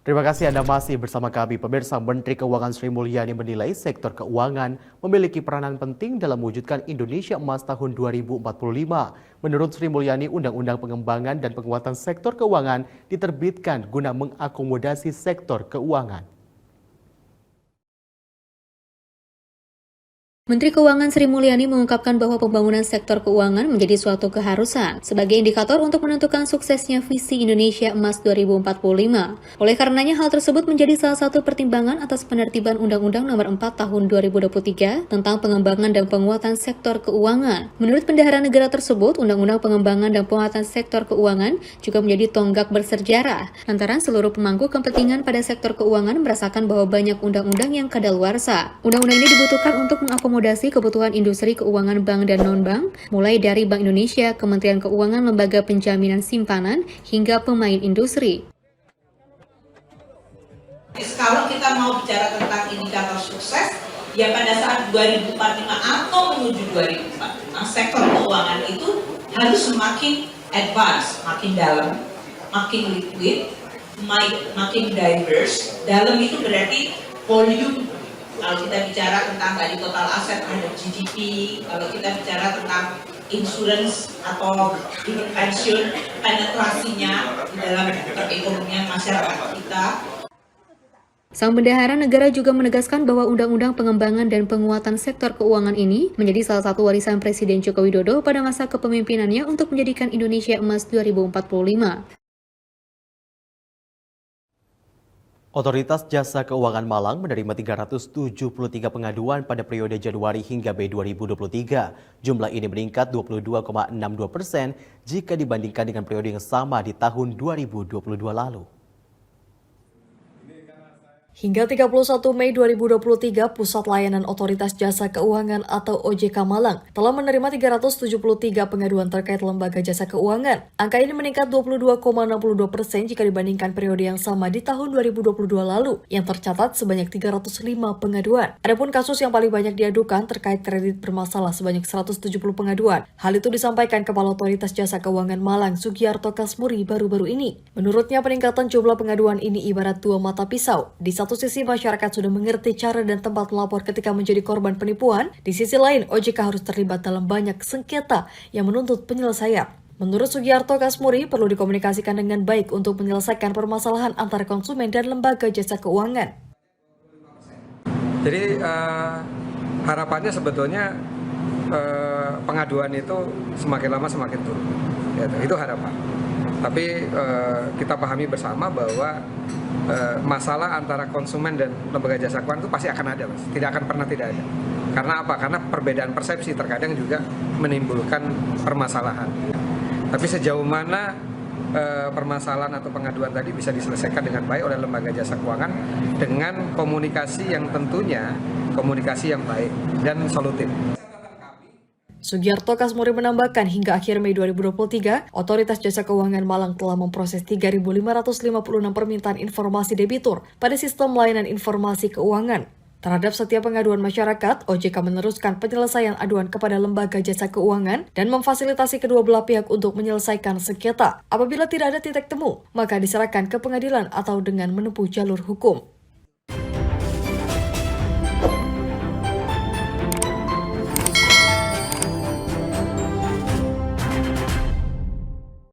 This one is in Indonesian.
Terima kasih Anda masih bersama kami. Pemirsa, Menteri Keuangan Sri Mulyani menilai sektor keuangan memiliki peranan penting dalam mewujudkan Indonesia Emas tahun 2045. Menurut Sri Mulyani, Undang-Undang Pengembangan dan Penguatan Sektor Keuangan diterbitkan guna mengakomodasi sektor keuangan. Menteri Keuangan Sri Mulyani mengungkapkan bahwa pembangunan sektor keuangan menjadi suatu keharusan sebagai indikator untuk menentukan suksesnya visi Indonesia Emas 2045. Oleh karenanya, hal tersebut menjadi salah satu pertimbangan atas penertiban Undang-Undang Nomor 4 Tahun 2023 tentang pengembangan dan penguatan sektor keuangan. Menurut Bendahara Negara tersebut, Undang-Undang Pengembangan dan Penguatan Sektor Keuangan juga menjadi tonggak bersejarah lantaran seluruh pemangku kepentingan pada sektor keuangan merasakan bahwa banyak undang-undang yang kadaluarsa. Undang-undang ini dibutuhkan untuk mengakomodasi kebutuhan industri keuangan bank dan non-bank, mulai dari Bank Indonesia, Kementerian Keuangan, Lembaga Penjaminan Simpanan, hingga pemain industri. Kalau kita mau bicara tentang indikator sukses, ya pada saat 2045 atau menuju 2045, sektor keuangan itu harus semakin advance, makin dalam, makin liquid, makin diverse. Dalam itu berarti volume. Kalau kita bicara tentang tadi total aset terhadap GDP, kalau kita bicara tentang insurance atau pensiun, penetrasinya di dalam perekonomian masyarakat kita. Sang Bendahara Negara juga menegaskan bahwa Undang-Undang Pengembangan dan Penguatan Sektor Keuangan ini menjadi salah satu warisan Presiden Joko Widodo pada masa kepemimpinannya untuk menjadikan Indonesia Emas 2045. Otoritas Jasa Keuangan Malang menerima 373 pengaduan pada periode Januari hingga Mei 2023. Jumlah ini meningkat 22,62% jika dibandingkan dengan periode yang sama di tahun 2022 lalu. Hingga 31 Mei 2023, Pusat Layanan Otoritas Jasa Keuangan atau OJK Malang telah menerima 373 pengaduan terkait lembaga jasa keuangan. Angka ini meningkat 22,62% jika dibandingkan periode yang sama di tahun 2022 lalu, yang tercatat sebanyak 305 pengaduan. Adapun kasus yang paling banyak diadukan terkait kredit bermasalah sebanyak 170 pengaduan. Hal itu disampaikan Kepala Otoritas Jasa Keuangan Malang, Sugiarto Kasmuri, baru-baru ini. Menurutnya, peningkatan jumlah pengaduan ini ibarat dua mata pisau. Di satu sisi, masyarakat sudah mengerti cara dan tempat melapor ketika menjadi korban penipuan. Di sisi lain, OJK harus terlibat dalam banyak sengketa yang menuntut penyelesaian. Menurut Sugiarto Kasmuri, perlu dikomunikasikan dengan baik untuk menyelesaikan permasalahan antara konsumen dan lembaga jasa keuangan. Jadi harapannya sebetulnya pengaduan itu semakin lama semakin turun. Itu harapan. Tapi kita pahami bersama bahwa masalah antara konsumen dan lembaga jasa keuangan itu pasti akan ada, Mas. Tidak akan pernah tidak ada. Karena apa? Karena perbedaan persepsi terkadang juga menimbulkan permasalahan. Tapi sejauh mana permasalahan atau pengaduan tadi bisa diselesaikan dengan baik oleh lembaga jasa keuangan dengan komunikasi yang tentunya komunikasi yang baik dan solutif. Sugiarto Kasmuri menambahkan hingga akhir Mei 2023, Otoritas Jasa Keuangan Malang telah memproses 3.556 permintaan informasi debitur pada sistem layanan informasi keuangan. Terhadap setiap pengaduan masyarakat, OJK meneruskan penyelesaian aduan kepada lembaga jasa keuangan dan memfasilitasi kedua belah pihak untuk menyelesaikan sengketa. Apabila tidak ada titik temu, maka diserahkan ke pengadilan atau dengan menempuh jalur hukum.